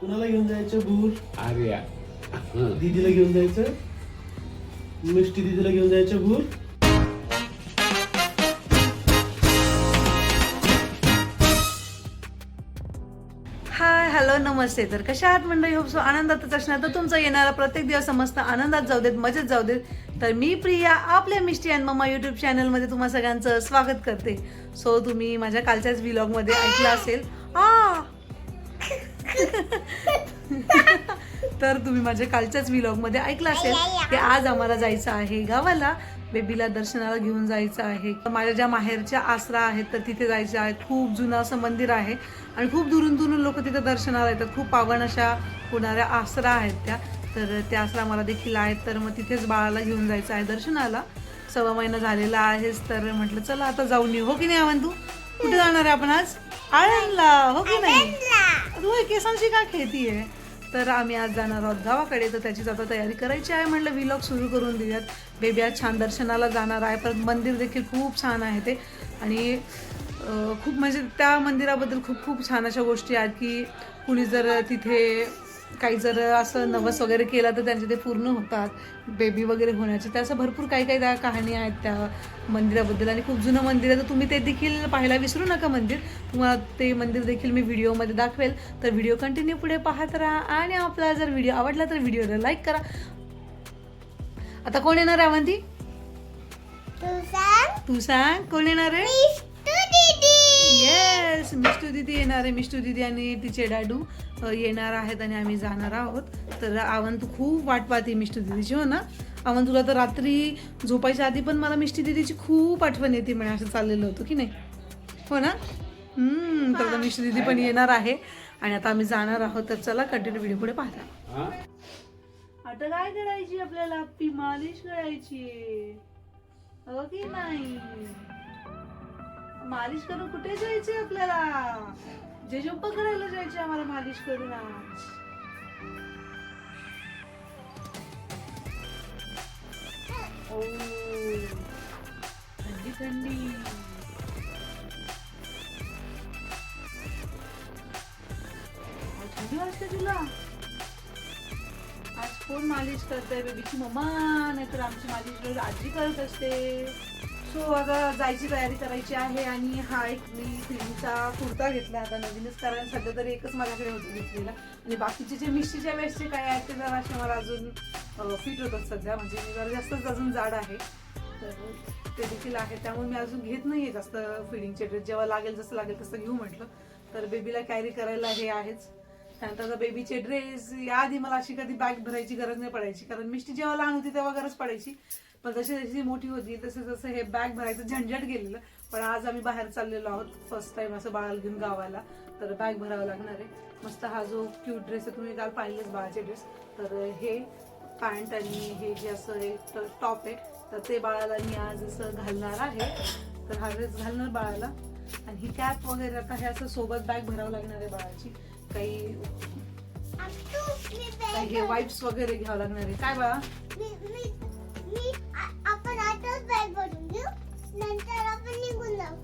कुणाला घेऊन जायचं भूर? आर्या. दीदीला घेऊन जायचं, मिष्टी दीदीला घेऊन जायचं भूर. हाय हॅलो नमस्ते. तर कशा आहात मंडळी? होप सो आनंदातच असणार. तर तुमचा येणारा प्रत्येक दिवस मस्त आनंदात जाऊ देत, मजेत जाऊ देत. तर मी प्रिया आपल्या मिष्टी अँड मम्मा यूट्यूब चॅनलमध्ये तुम्हा सगळ्यांचं स्वागत करते. सो तुम्ही माझ्या कालच्याच व्लॉगमध्ये ऐकलं असेल तर तुम्ही माझ्या कालच्याच व्लॉगमध्ये ऐकलं असेल की आज आम्हाला जायचं आहे गावाला. बेबीला दर्शनाला घेऊन जायचं आहे. माझ्या ज्या माहेरच्या आसरा आहेत तर तिथे जायचं आहे. खूप जुनं असं मंदिर आहे आणि खूप दुरून दुरून लोक तिथे दर्शनाला येतात. खूप पावन अशा होणाऱ्या आसरा आहेत त्या. तर त्या आसरा मला देखील आहेत. तर मग तिथेच बाळाला घेऊन जायचं आहे दर्शनाला. 1.25 महिना झालेला आहेच. तर म्हटलं चला आता जाऊन येऊ. हो की नाही अवन? तू कुठे जाणार आहे आपण आज? आळंदला. हो की नाही? तू केसांची का खेळतीये? तर आम्ही आज जाणार आहोत गावाकडे. तर त्याचीच आता तयारी करायची आहे. म्हटलं व्लॉग सुरू करून देऊयात. बेबी आज छान दर्शनाला जाणार आहे. परत मंदिर देखील खूप छान आहे ते. आणि खूप म्हणजे त्या मंदिराबद्दल खूप खूप छान अशा गोष्टी आहेत की कुणी जर तिथे काही जर असं नवस वगैरे केला तर त्यांचे ते पूर्ण होतात. बेबी वगैरे होण्याचे त्या असं भरपूर काही काही त्या कहाणी आहेत त्या मंदिराबद्दल. आणि खूप जुनं मंदिर आहे. तर तुम्ही ते देखील पाहायला विसरू नका मंदिर. तुम्हाला ते मंदिर देखील मी व्हिडिओमध्ये दाखवेल. तर व्हिडिओ कंटिन्यू पुढे पाहत राहा. आणि आपला जर व्हिडिओ आवडला तर व्हिडिओला लाईक करा. आता कोण येणार आहे अवंती? तू सांग कोण येणार आहे? येस, मिष्टू दीदी येणार आहे. मिष्टू दीदी आणि तिचे डॅडू येणार आहेत आणि आम्ही जाणार आहोत. तर आवन तू खूप वाट पाहते मिष्टू दीदीची, हो ना? आवन तुला तर रात्री झोपायच्या आधी पण मला मिष्टी दीदीची खूप आठवण येते म्हणे, असं चाललेलं होतं की नाही, हो ना? तर आता मिष्टी दीदी पण येणार आहे आणि आता आम्ही जाणार आहोत. तर चला कंटिन्यू व्हिडिओ पुढे पाहता. आता काय करायची आपल्याला? आपली मालिश करायची, हो की नाही? मालिश करून कुठे जायचे आपल्याला? जेजोप्पा करायला जायचे आम्हाला मालिश करून आज. ओ थंडी थंडी. थंडी वाजते तुला? आज कोण मालिश करते? बेबीची मम्मा, नाहीतर आमची मालिश रोज आजी करत असते. सो आता जायची तयारी करायची आहे. आणि हा एक मी फिल्मचा कुर्ता घेतला आता नवीनच, कारण सध्या तरी एकच माझ्याकडे होतं घेतलेला. आणि बाकीचे जे मिष्टीच्या वेळेसचे काय आहेत ते जरा असे मला अजून फिट होतात सध्या. म्हणजे मी जरा जास्तच अजून जाड आहे तर ते देखील आहे. त्यामुळे मी अजून घेत नाही आहे जास्त फिडिंगचे ड्रेस. जेव्हा लागेल जसं लागेल तसं घेऊ म्हटलं. तर बेबीला कॅरी करायला हे आहेच. त्यानंतर बेबीचे ड्रेस, याआधी मला अशी कधी बॅग भरायची गरज नाही पडायची, कारण मिष्टी जेव्हा लहान होती तेव्हा गरज पडायची. पण जशी जशी मोठी होती तसे जसं हे बॅग भरायचं झंझट गेलेलं. पण आज आम्ही बाहेर चाललेलो आहोत फर्स्ट टाइम असं बाळाला घेऊन गावाला. तर बॅग भरावं लागणार आहे. मस्त हा जो क्यूट ड्रेस आहे, तुम्ही काल पाहिलेच बाळाचे ड्रेस. तर हे पॅन्ट आणि हे जे असं एक टॉप आहे तर ते बाळाला मी आज असं घालणार आहे. तर हा ड्रेस घालणार बाळाला. आणि ही कॅप वगैरे आता हे असं सोबत बॅग भरावं लागणार आहे बाळाची. काही हे वाईप्स वगैरे घ्यावं लागणार आहे. काय बाळा? आपण आताच बॅग भरून घेऊ, नंतर आपण निघून जाऊ.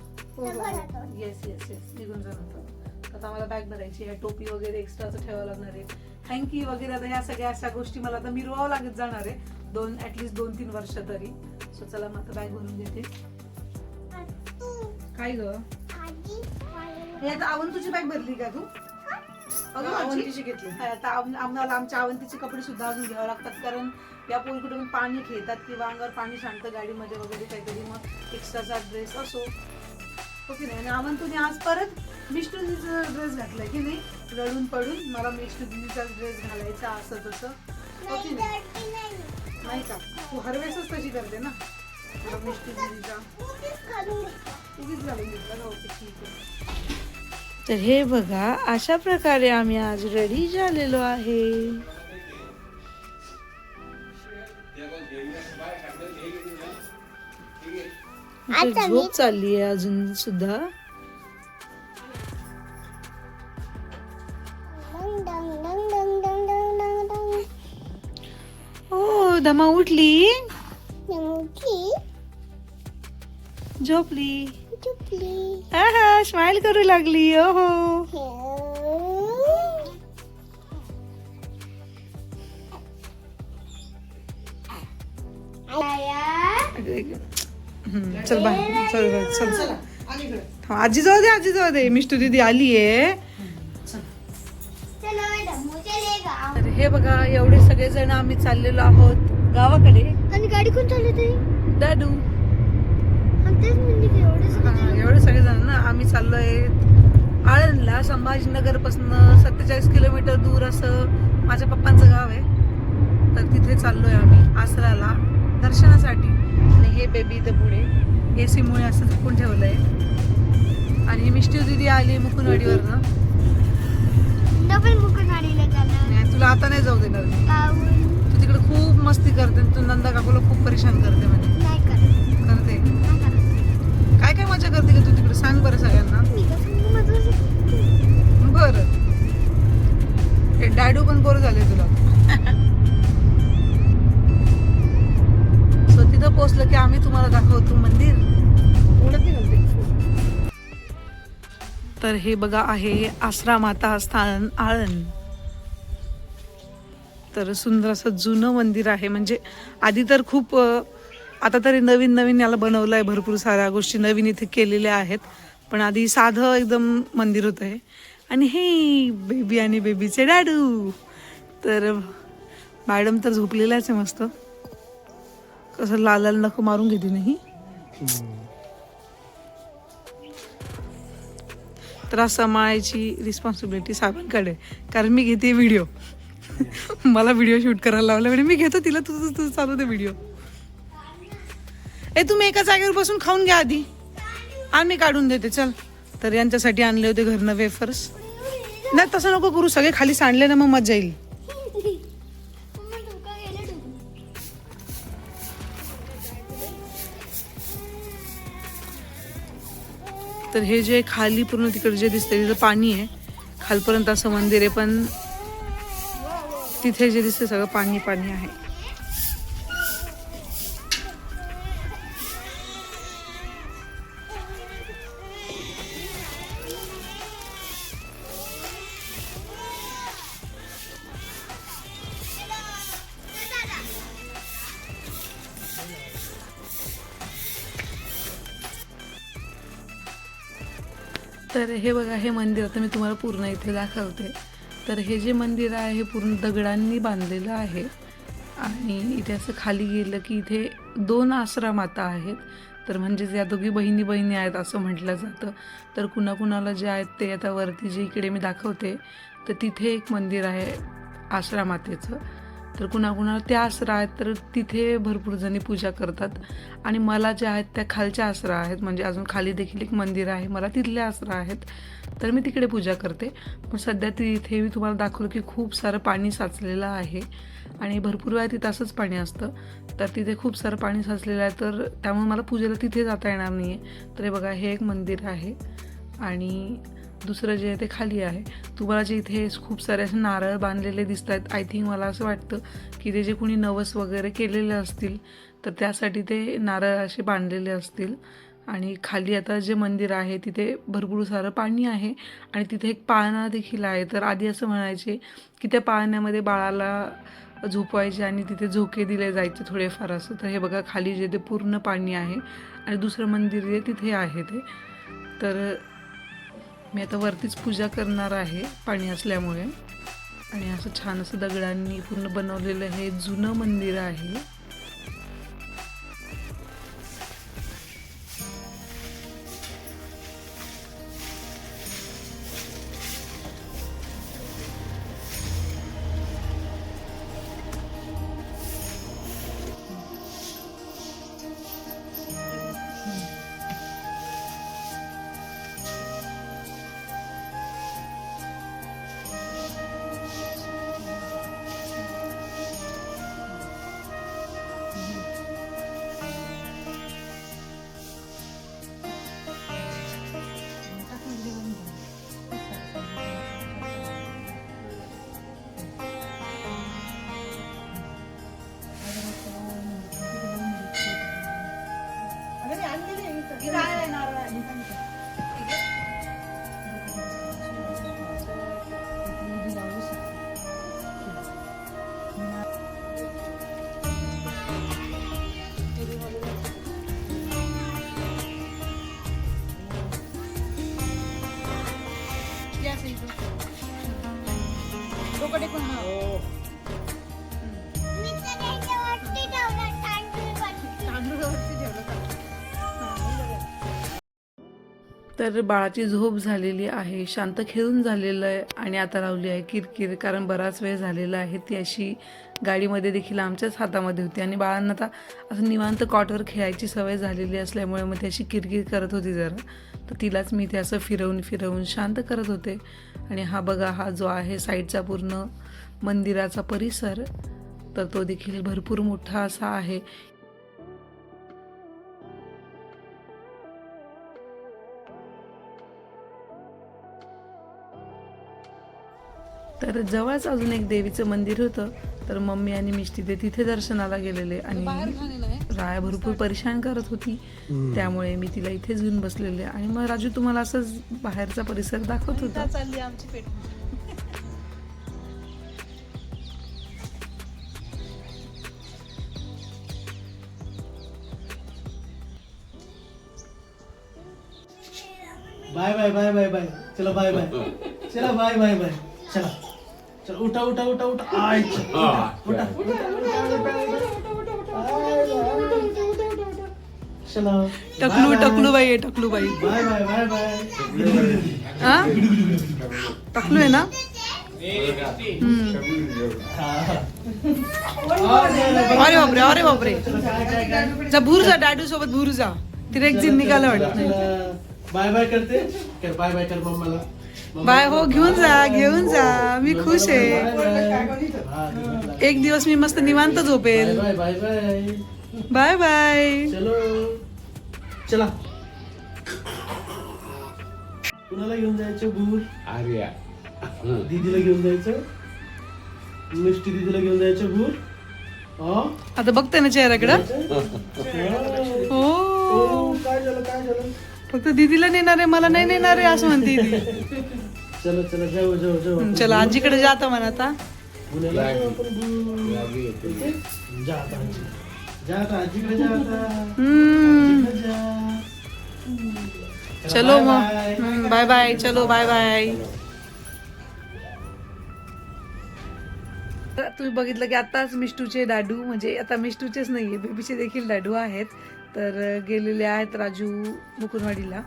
येस येस येस, निघून जाणार. आता मला बॅग भरायची आहे. टोपी वगैरे एक्स्ट्राचं ठेवावं लागणार आहे. थँक्यू वगैरे. आता ह्या सगळ्या अशा गोष्टी मला आता मिरवावं लागत जाणार आहे ऍटलीस्ट 2-3 वर्ष तरी. सो चला मग आता बॅग भरून घेते. काय ग हे आता अवंतीची बॅग भरली का तू? अवंतीची घेतली. आता आम्हाला आमच्या अवंतीचे कपडे सुद्धा अजून घ्यावे लागतात, कारण या पोरी कुठे पाणी खेळतात किंवा अंगावर पाणी सांडतं गाडीमध्ये वगैरे काहीतरी. मग एक्स्ट्राचा ड्रेस असो, हो की नाही? आणि अवंतूने आज परत मिष्टू दीदीचा ड्रेस घातलाय की नाही, रडून पडून. मला मिष्टू दीदीचा ड्रेस घालायचा असं तसं, हो की नाही? नाही का? तू हर वेळेसच तशी करते ना. मिष्टू दीदीचा उगीच घालून घेतला. ओके ठीक आहे. तर हे बघा, अशा प्रकारे आम्ही आज रेडी झालेलो आहे. झोप चालली आहे अजून सुद्धा. हो, दमा उठली, झोपली, स्माइल करू लागली. ओहो, चल बाय, चल चल चल. आजी जाऊ दे, आजी जाऊ दे. मिष्टू दीदी आलीये. चलो मैडम मुझे लेगा. तर हे बघा, एवढे सगळे जण आम्ही चाललेलो आहोत गावाकडे. आणि गाडी कोण चालवते? दादू. तेच म्हणजे की एवढे सगळे जण ना आम्ही चाललोय आळंदला. संभाजीनगर पासून 47 किलोमीटर दूर असं माझ्या पप्पांचं गाव आहे. तर तिथे चाललोय आम्ही आसराला दर्शनासाठी. आणि हे बेबी इथं पुढे AC मुळे असं झोपून ठेवलंय. आणि मिष्टी दीदी आली मुकुंदवाडीवरनं. डबल मुकुंदवाडीला जाणार. तुला आता नाही जाऊ देणार मी. काहून? तू तिकडे खूप मस्ती करते. तू नंदा काकूला खूप परेशान करते म्हणजे. नाही करत. करते. नाही करत. काय काय मजा करते का तू तिकडे? सांग बरं सगळ्यांना. मी तर सांगू माझं. बरं. हे डॅडू पण बोर झाले तुला. सो तिथं पोहोचलं की आम्ही तुम्हाला दाखवतो मंदिर. तर हे बघा आहे आसरा माता स्थान आळंद. तर सुंदर असं जुनं मंदिर आहे. म्हणजे आधी तर खूप आता तरी नवीन नवीन याला बनवलं आहे. भरपूर साऱ्या गोष्टी नवीन इथे केलेल्या आहेत. पण आधी साधं एकदम मंदिर होतं हे. आणि हे बेबी आणि बेबीचे डॅडू. तर मॅडम तर झोपलेलाच आहे मस्त. कसं लाल लाल नको मारून घेते नाही. तर सांभाळायची रिस्पॉन्सिबिलिटी साहेबांकडे. कारण मी घेते व्हिडिओ. मला व्हिडिओ शूट करायला लावला म्हणजे मी घेतो तिला. तुझं चालू दे व्हिडिओ. तुम्ही एका जागेवर बसून खाऊन घ्या आधी. आणि मी काढून देते. चल. तर यांच्यासाठी आणले होते घरनं वेफर्स. नाही तसं नको करू. सगळे खाली सांडले ना मग मजा येईल. तर हे जे खाली पूर्ण तिकडे जे दिसतंय तिथं पाणी आहे. खालपर्यंत असं मंदिर आहे. पण तिथे जे दिसते सगळं पाणी पाणी आहे. तर हे बघा, हे मंदिर आता मी तुम्हाला पूर्ण इथे दाखवते. तर हे जे मंदिर आहे हे पूर्ण दगडांनी बांधलेलं आहे. आणि इथे असं खाली गेलं की इथे 2 आसरा माता आहेत. तर म्हणजे या दोघी बहिणी बहिणी आहेत असं म्हटलं जातं. तर कुणाकुणाला जे आहेत ते आता वरती जे इकडे मी दाखवते तर तिथे एक मंदिर आहे आसरा मातेचं. तर कुणाकुणाला त्या आसरा आहेत तर तिथे भरपूर जणी पूजा करतात. आणि मला ज्या आहेत त्या खालच्या आसरा आहेत. म्हणजे अजून खाली देखील एक मंदिर आहे. मला तिथले आसरा आहेत. तर मी तिकडे पूजा करते. पण सध्या तिथे मी तुम्हाला दाखवलं की खूप सारं पाणी साचलेलं आहे. आणि भरपूर वेळा तिथं असंच पाणी असतं. तर तिथे खूप सारं पाणी साचलेलं आहे. तर त्यामुळे मला पूजेला तिथे जाता येणार नाही आहे. तर हे बघा, हे एक मंदिर आहे. आणि दुसरं जे आहे ते खाली आहे. तुम्हाला जे इथे खूप सारे असे नारळ बांधलेले दिसत आहेत. आय थिंक मला असं वाटतं की ते जे कोणी नवस वगैरे केलेले असतील तर त्यासाठी ते नारळ असे बांधलेले असतील. आणि खाली आता जे मंदिर आहे तिथे भरपूर सारं पाणी आहे. आणि तिथे एक पाळणा देखील आहे. तर आधी असं म्हणायचे की त्या पाळण्यामध्ये बाळाला झोपवायचे आणि तिथे झोके दिले जायचे थोडेफार असं. तर हे बघा, खाली जे ते पूर्ण पाणी आहे. आणि दुसरं मंदिर जे तिथे आहे ते. तर मी आता वरतीच पूजा करणार आहे पाणी असल्यामुळे. आणि असं छान असं दगडांनी पूर्ण बनवलेलं हे जुनं मंदिर आहे. तर बाळाची झोप झालेली आहे, शांत खेळून झालेलं आहे आणि आता लावली आहे किरकिर, कारण बराच वेळ झालेला आहे. ती अशी गाडीमध्ये देखील आमच्याच हातामध्ये होती आणि बाळांना आता असं निवांत कॉटवर खेळायची सवय झालेली असल्यामुळे मग ती अशी किरकिर करत होती जरा. तर तिलाच मी ते असं फिरवून फिरवून शांत करत होते. आणि हा बघा, हा जो आहे साईडचा पूर्ण मंदिराचा परिसर, तर तो देखील भरपूर मोठा असा आहे. तर जवळच अजून एक देवीचं मंदिर होतं, तर मम्मी आणि मिष्टी ते तिथे दर्शनाला गेलेले आणि राया भरपूर परेशान करत होती, त्यामुळे मी तिला इथेच घेऊन बसलेले. आणि मग राजू तुम्हाला असंच बाहेरचा परिसर दाखवत होता. चालली आमची पेट. Bye bye bye bye bye. चला बाय बाय. चला बाय बाय बाय. चला चला, उठा उठा उठा उठा. आय, उठा उठा चला. टकलू टकलू बाई आहे, टकलू बाई. Bye bye bye bye. हा, टकलू आहे ना. अरे बापरे, अरे बापरे. जा भूर जा, डॅडू सोबत भूर जा. तिला एक जिन निघाला वाटतं. बाय बाय करते. कर बाय बाय कर मम्माला. बाय. हो, घेऊन जा घेऊन जा, मी खुश आहे. एक दिवस मी मस्त निवांत झोपेल. Bye bye bye. Bye bye. चलो चला. कुणाला घेऊन जायचं? भूर आर्या. दीदीला घेऊन जायचं. मिष्टी दीदीला घेऊन जायचं. भूर आता बघते ना चेहऱ्याकडं. हो, काय झालं काय झालं? फक्त दीदीला नेणार आहे, मला नाही नेणार आहे असं म्हणते ती. चला चला जाऊ जाऊ जाऊ. चला आजीकडे जाता म्हणा आता. पुण्याला जाऊ आपण. भूर इथे? जा आता आजी. जा आता आजीकडे जा आता. आजीकडे जा. चलो बाय मग. बाय. Bye bye. चलो बाय बाय. तर तुम्ही बघितलं की आताच मिष्टूचे डाडू, म्हणजे आता मिष्टूचेच नाहीये, बेबीचे देखील डाडू आहेत, तर गेलेले आहेत राजू मुकुंदवाडीला.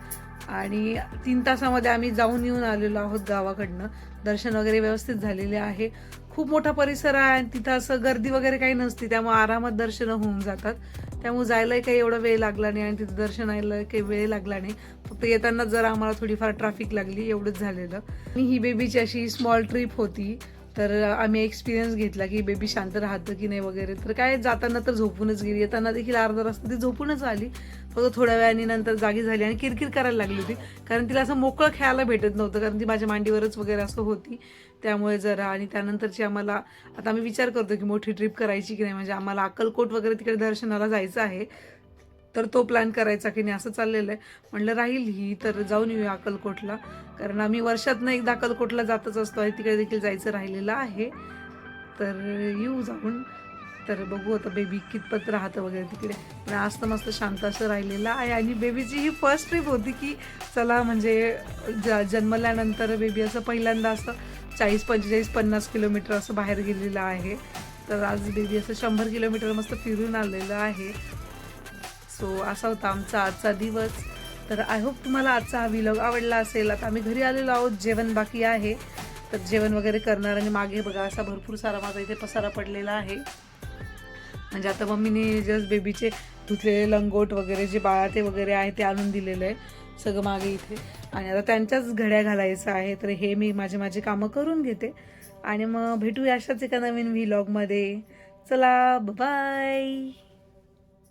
आणि 3 तासामध्ये आम्ही जाऊन येऊन आलेलो आहोत गावाकडनं. दर्शन वगैरे व्यवस्थित झालेले आहे. खूप मोठा परिसर आहे आणि तिथं असं गर्दी वगैरे काही नसते, त्यामुळे आरामात दर्शनं होऊन जातात. त्यामुळे जायलाही काही एवढा वेळ लागला नाही आणि तिथं दर्शनाला काही वेळ लागला नाही. फक्त येताना जरा आम्हाला थोडीफार ट्रॅफिक लागली, एवढंच झालेलं. आणि ही बेबीची अशी स्मॉल ट्रिप होती, तर आम्ही एक्सपिरियन्स घेतला की बेबी शांत राहतं की नाही वगैरे. तर काय, जाताना तर झोपूनच गेली, येताना देखील अर्धा रस्ता ती झोपूनच आली. फक्त थोड्या वेळाने नंतर जागी झाली आणि किरकिर करायला लागली होती, कारण तिला असं मोकळं खेळायला भेटत नव्हतं, कारण ती माझ्या मांडीवरच वगैरे असं होती. त्यामुळे जरा, आणि त्यानंतरची आम्हाला आता आम्ही विचार करतो की मोठी ट्रिप करायची की नाही, म्हणजे आम्हाला अक्कलकोट वगैरे तिकडे दर्शनाला जायचं आहे, तर तो प्लॅन करायचा की नाही असं चाललेलं आहे. म्हटलं राहील ही, तर जाऊन येऊया अक्कलकोटला, कारण आम्ही वर्षातनं एकदा अक्कलकोटला जातच असतो आणि तिकडे देखील जायचं राहिलेलं आहे. तर येऊ जाऊन. तर बघू आता बेबी कितपत राहतं वगैरे तिकडे. पण आज तर मस्त शांत असं राहिलेलं आहे. आणि बेबीची ही फर्स्ट ट्रिप होती की चला, म्हणजे जन्मल्यानंतर बेबी असं पहिल्यांदा असं 40, 45, 50 किलोमीटर असं बाहेर गेलेलं आहे. तर आज बेबी असं 100 किलोमीटर मस्त फिरून आलेलं आहे. सो असा होता आमचा आजचा दिवस. तर आय होप तुम्हाला आजचा हा व्लॉग आवडला असेल. आता आम्ही घरी आलेलो आहोत, जेवण बाकी आहे, तर जेवण वगैरे करणार. आणि मागे बघा असा भरपूर सारा माझा इथे पसारा पडलेला आहे, म्हणजे आता मम्मीने जस्ट बेबीचे धुतलेले लंगोट वगैरे जे बाळाते वगैरे आहे ते आणून दिलेलं आहे सगळं मागे इथे. आणि आता त्यांच्याच घड्या घालायचं आहे, तर हे मी माझे कामं करून घेते आणि मग भेटूया अशाच एका नवीन व्लॉगमध्ये. चला बाय.